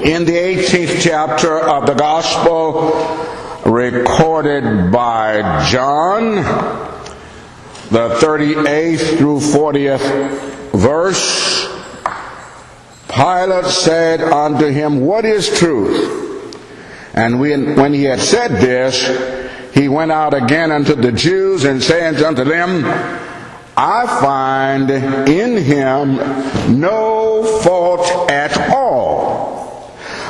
in the 18th chapter of the gospel recorded by John, the 38th through 40th verse, Pilate said unto him, What is truth? And when he had said this, he went out again unto the Jews, and said unto them, I find in him no fault at all.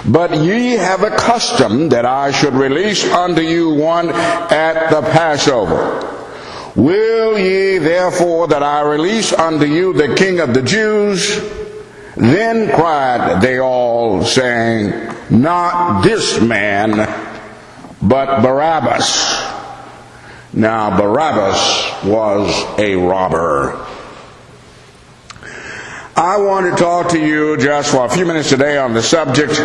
But ye have a custom that I should release unto you one at the Passover. Will ye therefore that I release unto you the King of the Jews? Then cried they all, saying, Not this man, but Barrabas. Now Barrabas was a robber. I want to talk to you just for a few minutes today on the subject,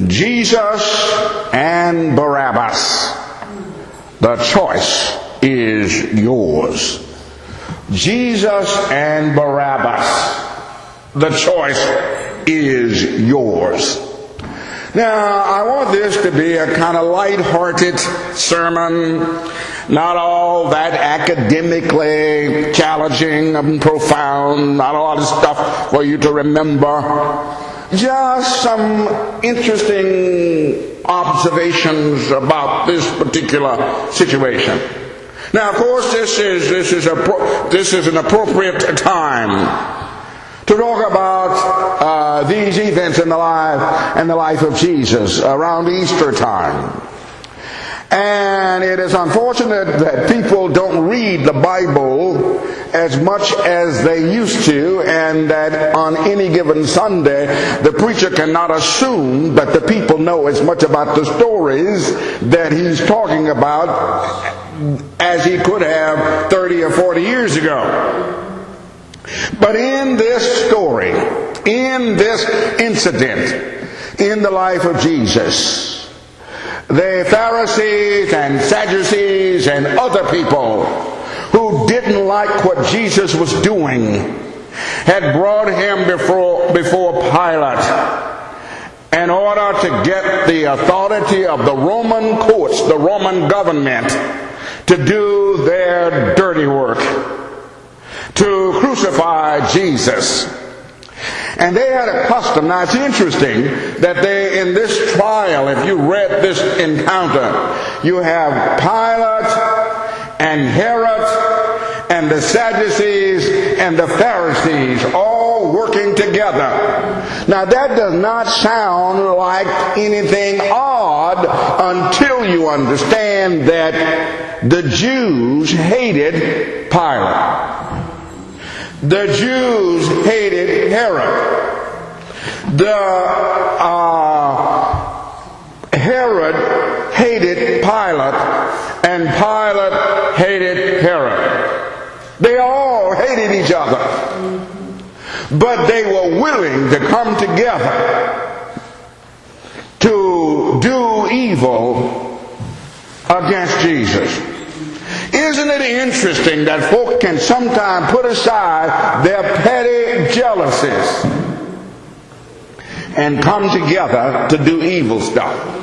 Jesus and Barrabas. The choice is yours. Jesus and Barrabas. The choice is yours. Now, I want this to be a kind of light-hearted sermon, not all that academically challenging and profound, not all this stuff for you to remember. Just some interesting observations about this particular situation. Now, of course, this is an appropriate time to talk about these events in the life of Jesus around Easter time. And it is unfortunate that people don't read the Bible as much as they used to, and that on any given Sunday the preacher cannot assume that the people know as much about the stories that he's talking about as he could have 30 or 40 years ago. But in this story, in this incident, in the life of Jesus, the Pharisees and Sadducees and other people who didn't like what Jesus was doing had brought him before Pilate in order to get the authority of the Roman courts, the Roman government, to do their dirty work, to crucify Jesus. And they had a custom. Now it's interesting that they, in this trial, if you read this encounter, you have Pilate and Herod and the Sadducees and the Pharisees all working together. Now that does not sound like anything odd until you understand that the Jews hated Pilate. The Jews hated Herod. Herod hated Pilate, and Pilate hated Herod. They all hated each other, but they were willing to come together to do evil against Jesus. Isn't it interesting that folk can sometimes put aside their petty jealousies and come together to do evil stuff?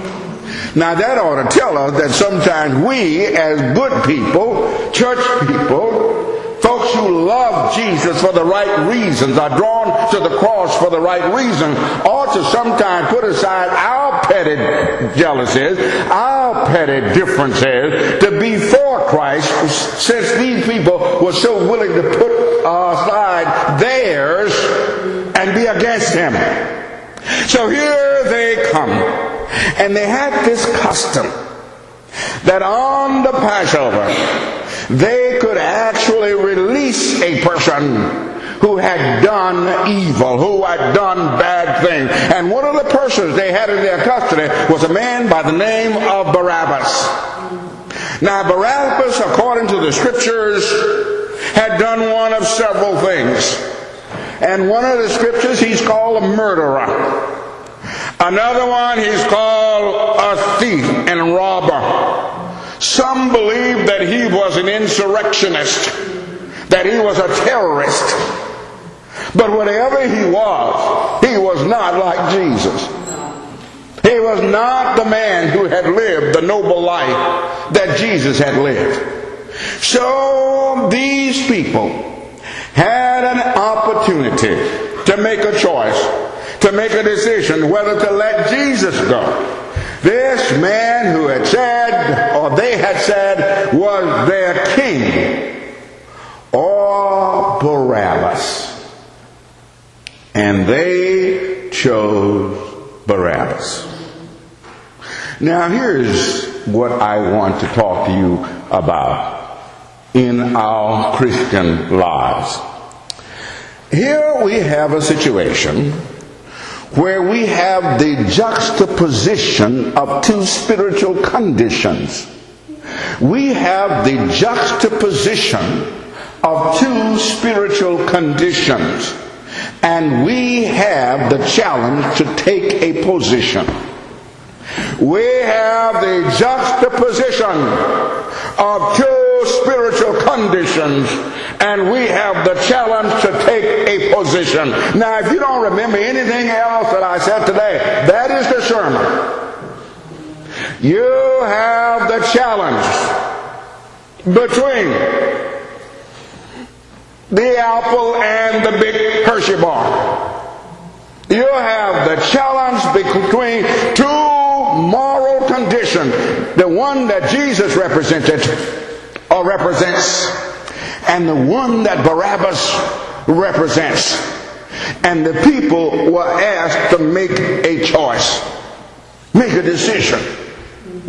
Now that ought to tell us that sometimes we as good people, church people, folks who love Jesus for the right reasons, are drawn to the cross for the right reason, ought to sometimes put aside our petty jealousies, our petty differences, to be for Christ, since these people were so willing to put aside theirs and be against him. So here they come, and they had this custom that on the Passover they could actually release a person who had done evil, who had done bad things. And one of the persons they had in their custody was a man by the name of Barrabas. Now Barrabas, according to the scriptures, had done one of several things. And one of the scriptures, he's called a murderer. Another one, he's called a thief and robber. Some believe that he was an insurrectionist, that he was a terrorist. But whatever he was not like Jesus. was not the man who had lived the noble life that Jesus had lived. So these people had an opportunity to make a choice, to make a decision whether to let Jesus go. This man who had said, or they had said, was their king, or Barrabas. And they chose Barrabas. Now here's what I want to talk to you about in our Christian lives. Here we have a situation where we have the juxtaposition of two spiritual conditions. We have the juxtaposition of two spiritual conditions, and we have the challenge to take a position. We have the juxtaposition of two spiritual conditions, and we have the challenge to take a position. Now, if you don't remember anything else that I said today, that is the sermon. You have the challenge between the apple and the big Hershey bar. You have the challenge between two moral conditions. The one that Jesus represented or represents, and the one that Barrabas represents. And the people were asked to make a choice, make a decision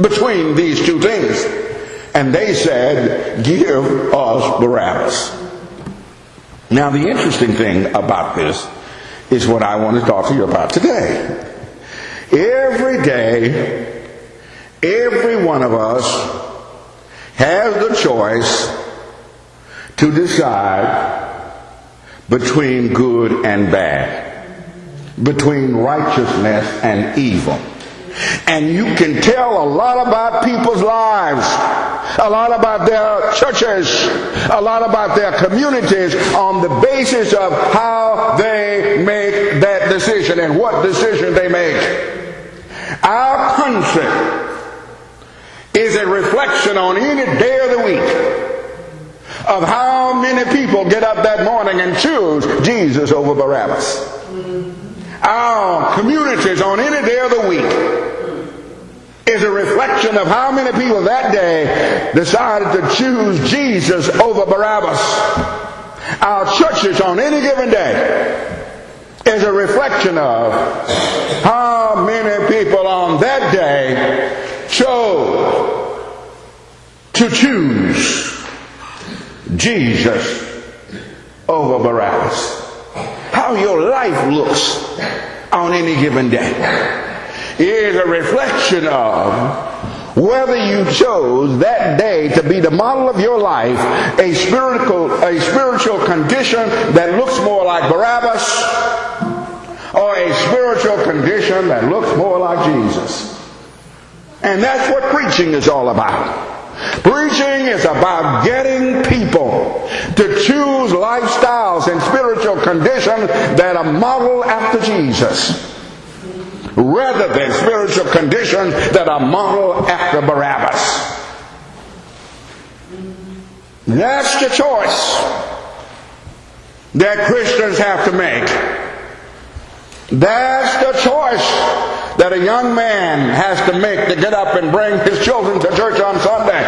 between these two things. And they said, give us Barrabas. Now the interesting thing about this is what I want to talk to you about today. Every day, every one of us has the choice to decide between good and bad, between righteousness and evil. And you can tell a lot about people's lives, a lot about their churches, a lot about their communities on the basis of how they make that decision and what decision they make. Our country is a reflection on any day of the week of how many people get up that morning and choose Jesus over Barrabas. Our communities on any day of the week is a reflection of how many people that day decided to choose Jesus over Barrabas. Our churches on any given day is a reflection of how many people on that day chose to choose Jesus over Barrabas. How your life looks on any given day is a reflection of whether you chose that day to be the model of your life, a spiritual condition that looks more like Barrabas, or a spiritual condition that looks more like Jesus. And that's what preaching is all about. Preaching is about getting people to choose lifestyles and spiritual conditions that are modeled after Jesus, rather than spiritual conditions that are modeled after Barrabas. That's the choice that Christians have to make. That's the choice that a young man has to make to get up and bring his children to church on Sunday.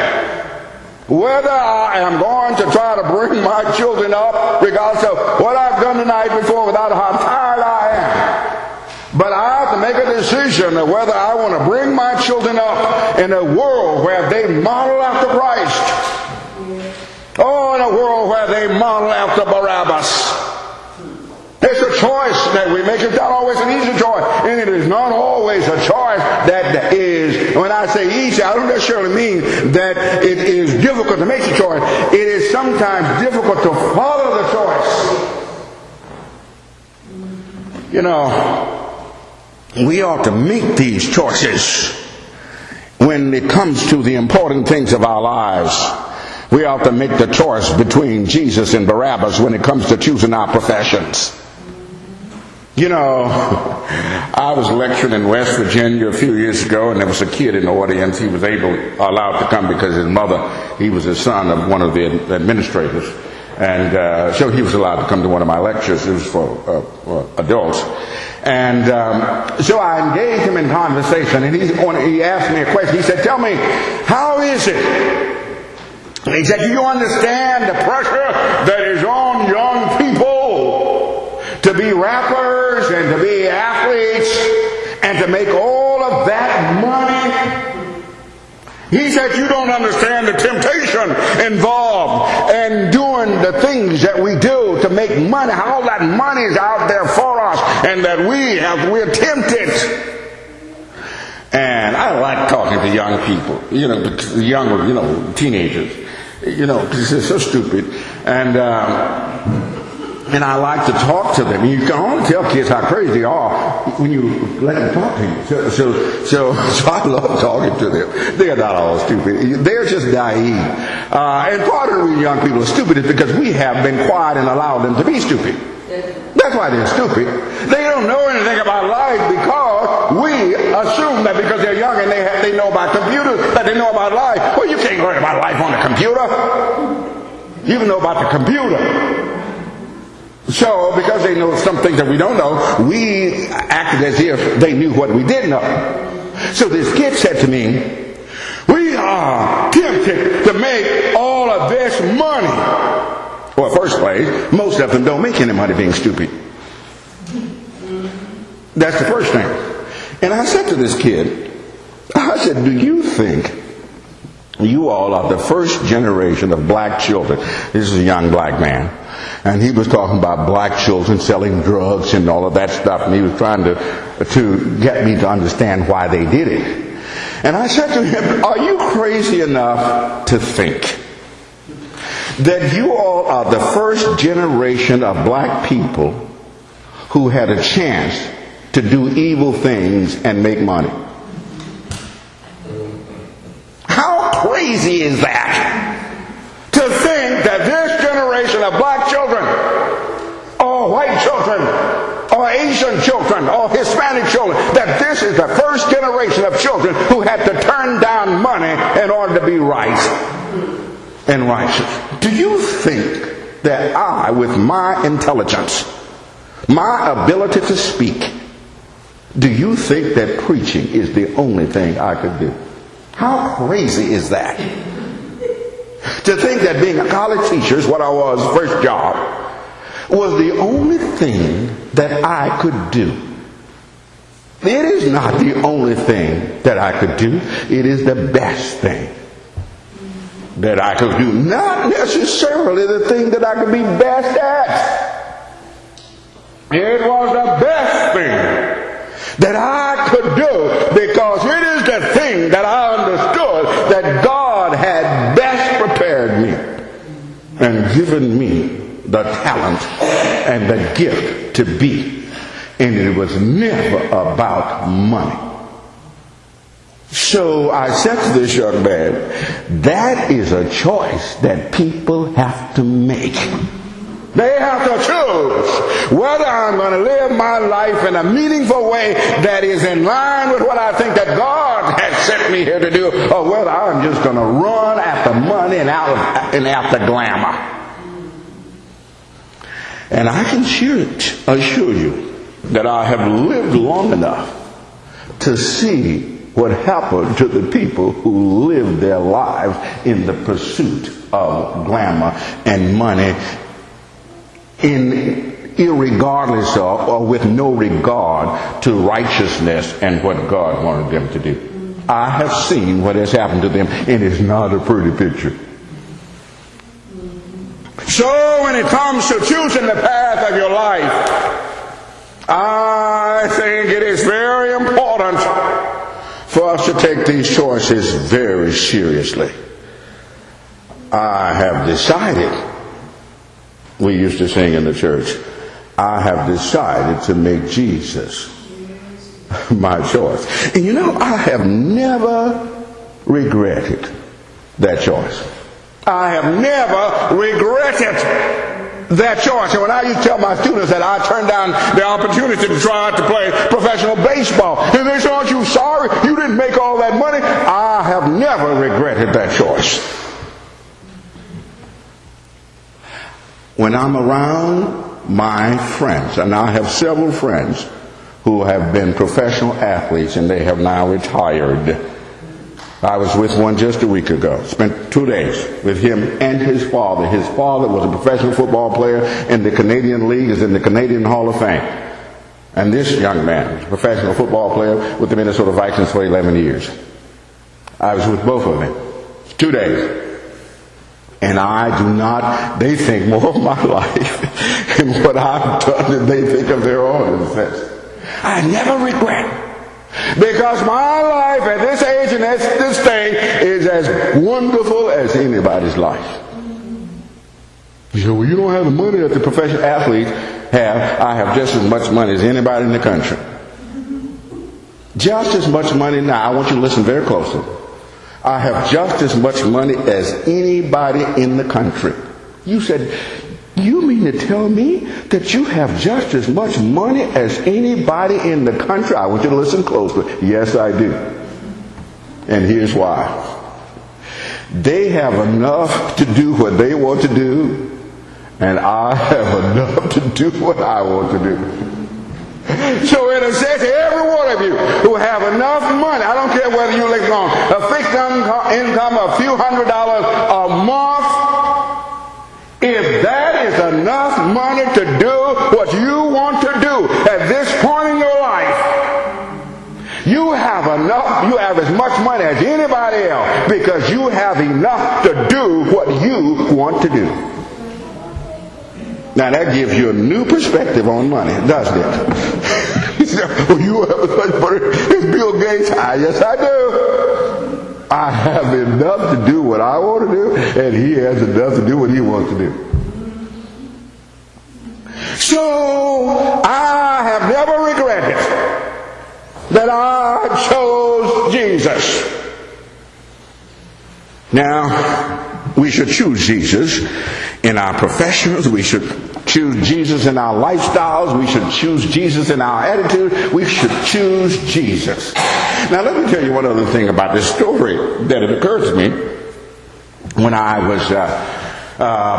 Whether I am going to try to bring my children up, regardless of what I've done the night before, without how tired I am. But I have to make a decision of whether I want to bring my children up in a world where they model after Christ, or in a world where they model after Barabbas. It's a choice that we make. It's not always an easy choice. And it is not always a choice that is, when I say easy, I don't necessarily mean that it is difficult to make the choice. It is sometimes difficult to follow the choice. You know, we ought to make these choices when it comes to the important things of our lives. We ought to make the choice between Jesus and Barabbas when it comes to choosing our professions. You know, I was lecturing in West Virginia a few years ago, and there was a kid in the audience. He was allowed to come because his mother, he was the son of one of the administrators. And so he was allowed to come to one of my lectures. It was for adults. And so I engaged him in conversation, and he asked me a question. He said, "Tell me, how is it?" And he said, "Do you understand the pressure that is on young people to be rappers and to be athletes and to make all of that money?" He said, "You don't understand the temptation involved in doing the things that we do to make money. How that money is out there for us, and that we're tempted." And I like talking to young people, young, teenagers, because they're so stupid. And I like to talk to them. You can only tell kids how crazy they are when you let them talk to you. So I love talking to them. They're not all stupid. They're just naive. And part of the reason young people are stupid is because we have been quiet and allowed them to be stupid. That's why they're stupid. They don't know anything about life because we assume that because they're young and they know about computers, that they know about life. Well, you can't learn about life on a computer. You can know about the computer. So, because they know some things that we don't know, we acted as if they knew what we did know. So this kid said to me, "We are tempted to make all of this money." Well, first place, most of them don't make any money being stupid. That's the first thing. And I said to this kid, I said, "Do you think you all are the first generation of black children?" This is a young black man. And he was talking about black children selling drugs and all of that stuff. And he was trying to get me to understand why they did it. And I said to him, "Are you crazy enough to think that you all are the first generation of black people who had a chance to do evil things and make money?" How crazy is that? To think that this generation of black children, or white children, or Asian children, or Hispanic children, that this is the first generation of children who had to turn down money in order to be right and righteous. Do you think that I, with my intelligence, my ability to speak, do you think that preaching is the only thing I could do? How crazy is that? To think that being a college teacher is what I was, first job, was the only thing that I could do. It is not the only thing that I could do. It is the best thing that I could do. Not necessarily the thing that I could be best at. It was the best thing that I could do, because it is the thing that I understood that God had best prepared me and given me the talent and the gift to be. And it was never about money. So I said to this young man, that is a choice that people have to make. They have to choose whether I'm going to live my life in a meaningful way that is in line with what I think that God has sent me here to do, or whether I'm just going to run after money and after glamour. And I can assure you that I have lived long enough to see what happened to the people who lived their lives in the pursuit of glamour and money, irregardless of, or with no regard to righteousness and what God wanted them to do. I have seen what has happened to them, and it's not a pretty picture. So when it comes to choosing the path of your life, I think it is very important for us to take these choices very seriously. I have decided, we used to sing in the church, I have decided to make Jesus my choice. And I have never regretted that choice. I have never regretted that choice. And when I used to tell my students that I turned down the opportunity to try out to play professional baseball, and they said, aren't you sorry you didn't make all that money? I have never regretted that choice. When I'm around my friends, and I have several friends who have been professional athletes and they have now retired. I was with one just a week ago. Spent 2 days with him and his father. His father was a professional football player in the Canadian League, is in the Canadian Hall of Fame. And this young man, professional football player with the Minnesota Vikings for 11 years. I was with both of them. 2 days. And I do not, they think more of my life and what I've done than they think of their own, in a sense. I never regret. Because my life at this age and at this day is as wonderful as anybody's life. You say, well, you don't have the money that the professional athletes have. I have just as much money as anybody in the country. Just as much money now. I want you to listen very closely. I have just as much money as anybody in the country. You said, you mean to tell me that you have just as much money as anybody in the country? I want you to listen closely. Yes, I do. And here's why. They have enough to do what they want to do, and I have enough to do what I want to do. So in a sense, every one of you who have enough money, I don't care whether you live on a fixed income of a few $100s a month, if that is enough money to do what you want to do at this point in your life, you have enough, you have as much money as anybody else because you have enough to do what you want to do. Now that gives you a new perspective on money, doesn't it? You say, well, you have as much money as Bill Gates. Yes, I do. I have enough to do what I want to do, and he has enough to do what he wants to do. So, I have never regretted that I chose Jesus. Now, we should choose Jesus in our professions. We should choose Jesus in our lifestyles. We should choose Jesus in our attitude. We should choose Jesus. Now let me tell you one other thing about this story that it occurred to me when I was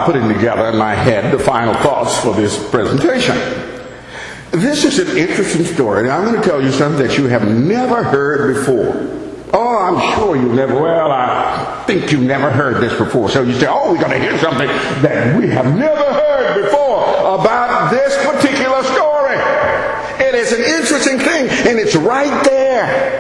putting together in my head the final thoughts for this presentation. This is an interesting story, and I'm going to tell you something that you have never heard before. Oh, I'm sure you've never, well, I think you've never heard this before. So you say, oh, we're going to hear something that we have never heard before about this particular story. It is an interesting thing, and it's right there.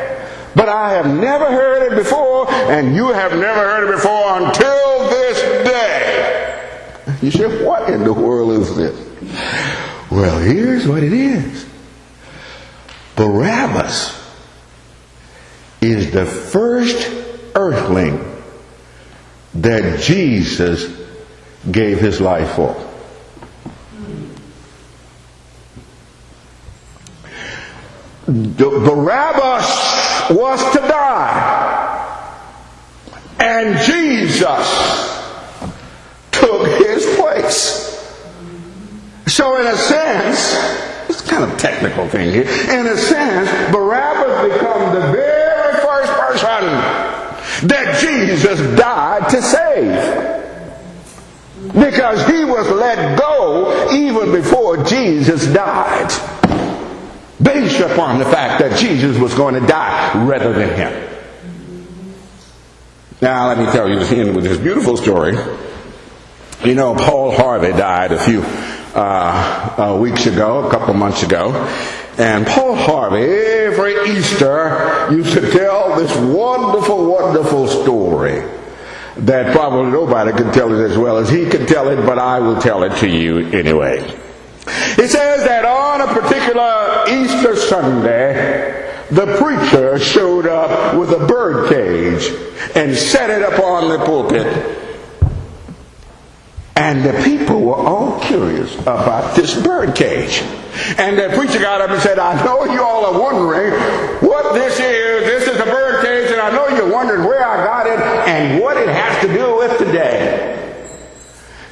But I have never heard it before, and you have never heard it before until this day. You say, what in the world is this? Well, here's what it is. Barrabas is the first earthling that Jesus gave his life for. Barabbas was to die, and Jesus took his place. So in a sense, it's kind of a technical thing here. In a sense, Barrabas becomes the very first person that Jesus died to save. Because he was let go even before Jesus died, based upon the fact that Jesus was going to die rather than him. Now let me tell you this end with this beautiful story. You know, Paul Harvey died a few weeks ago, a couple months ago. And Paul Harvey, every Easter, used to tell this wonderful, wonderful story that probably nobody could tell it as well as he could tell it, but I will tell it to you anyway. It says that on a particular Easter Sunday, the preacher showed up with a bird cage and set it upon the pulpit. And the people were all curious about this bird cage. And the preacher got up and said, I know you all are wondering what this is. This is a bird cage, and I know you're wondering where I got it and what it has to do with today.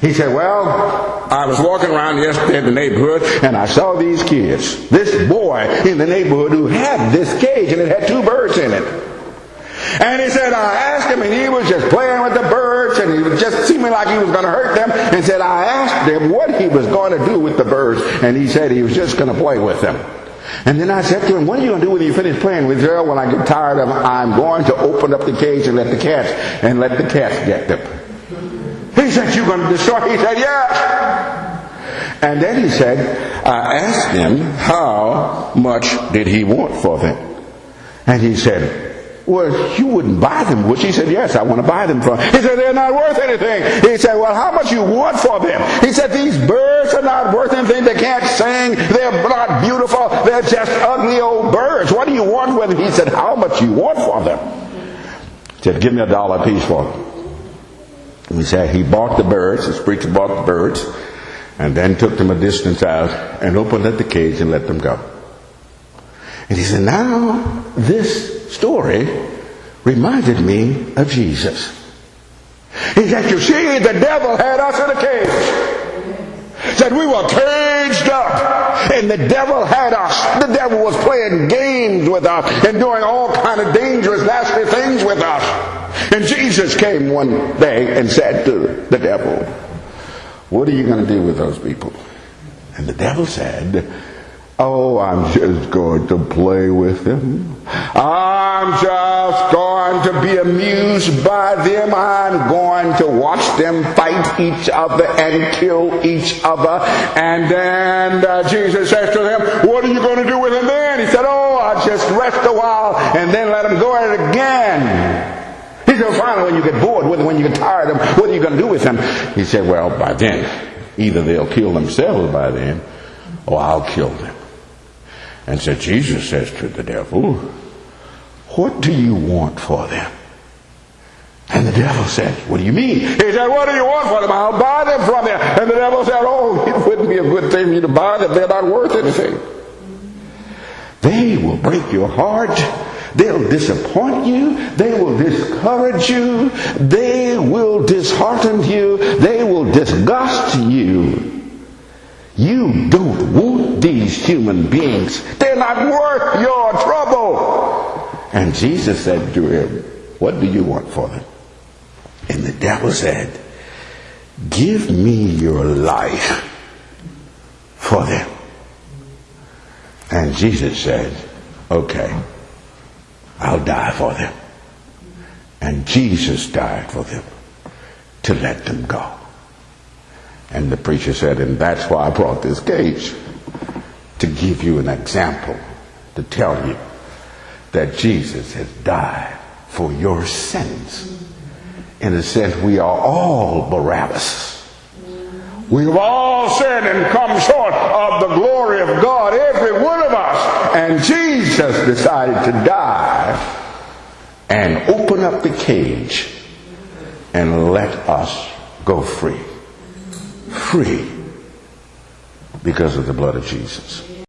He said, well, I was walking around yesterday in the neighborhood, and I saw these kids, this boy in the neighborhood who had this cage, and it had 2 birds in it. And he said, I asked him, and he was just playing with the birds, and he was just seeming like he was going to hurt them. And said, I asked him what he was going to do with the birds, and he said he was just going to play with them. And then I said to him, what are you going to do when you finish playing with them? When I get tired of them, I'm going to open up the cage and let the cats get them. He said, you're going to destroy? He said, yes. And then he said, I asked him how much did he want for them. And he said, well, you wouldn't buy them, would you? He said, yes, I want to buy them from. He said, they're not worth anything. He said, well, how much you want for them? He said, these birds are not worth anything. They can't sing. They're not beautiful. They're just ugly old birds. What do you want with them? He said, how much you want for them? He said, give me $1 a piece for them. And he said, he bought the birds. This preacher bought the birds and then took them a distance out and opened up the cage and let them go. And he said, now this story reminded me of Jesus. He said, you see, the devil had us in a cage. Said we were caged up, and the devil had us. The devil was playing games with us and doing all kind of dangerous, nasty things with us. And Jesus came one day and said to the devil, what are you going to do with those people? And the devil said, oh, I'm just going to play with them. I'm just going to be amused by them. I'm going to watch them fight each other and kill each other. And then Jesus says to them, what are you going to do with them then? He said, oh, I'll just rest a while and then let them go at it again. He said, finally, when you get bored with them, when you get tired of them, what are you going to do with them? He said, well, by then, either they'll kill themselves by then, or I'll kill them. And so Jesus says to the devil, what do you want for them? And the devil said, what do you mean? He said, what do you want for them? I'll buy them from you. And the devil said, oh, it wouldn't be a good thing for you to buy them. They're not worth anything. They will break your heart. They'll disappoint you. They will discourage you. They will dishearten you. They will disgust you. You don't want these human beings. They're not worth your trouble. And Jesus said to him, what do you want for them? And the devil said, give me your life for them. And Jesus said, okay, I'll die for them. And Jesus died for them to let them go. And the preacher said, and that's why I brought this cage, to give you an example, to tell you that Jesus has died for your sins. In a sense, we are all Barrabas. We've all sinned and come short of the glory of God, every one of us. And Jesus decided to die and open up the cage and let us go free. Free because of the blood of Jesus.